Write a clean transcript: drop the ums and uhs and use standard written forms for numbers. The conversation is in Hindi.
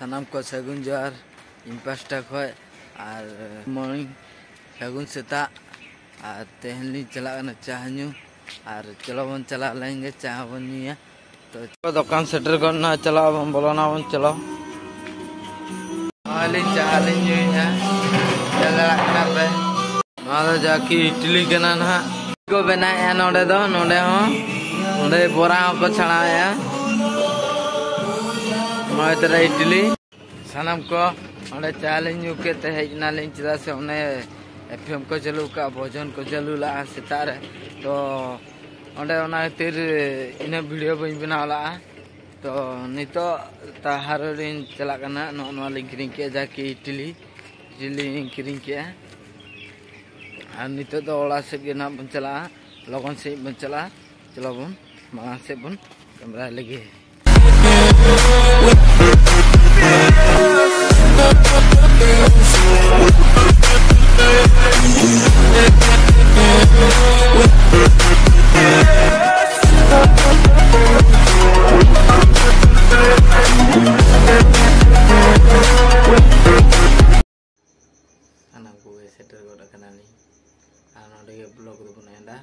सानाम को सगुन जोहार इन पास्टा खय और मॉर्निंग सगुन सेता और तेहन ली चला चाह न्यू और चलो बन चला लेंगे चाह बन न्यूया तो दुकान सेटर करना चला बन बोलना बन चलो चाह ली न्यूया चला पे नोडे जाकी इडली कना ना को बनाया नोडे दो नोडे हो नोडे बोरा को छड़ाया मैं तेरा इडली सानम को और चाल के हजना चेदा से एफएम को चालू का भोजन को चालू ला सेतार तो खातिर इन वीडियो बी बनाव ला तो नित ताहार चलाना नॉली किरी के जाकि इडली इडली किरी के और नित ओड़ा से ना बन चला लगन से बन चला चलो बन मांग से बन कैमरा लगे सेटर ब्लॉग बनाया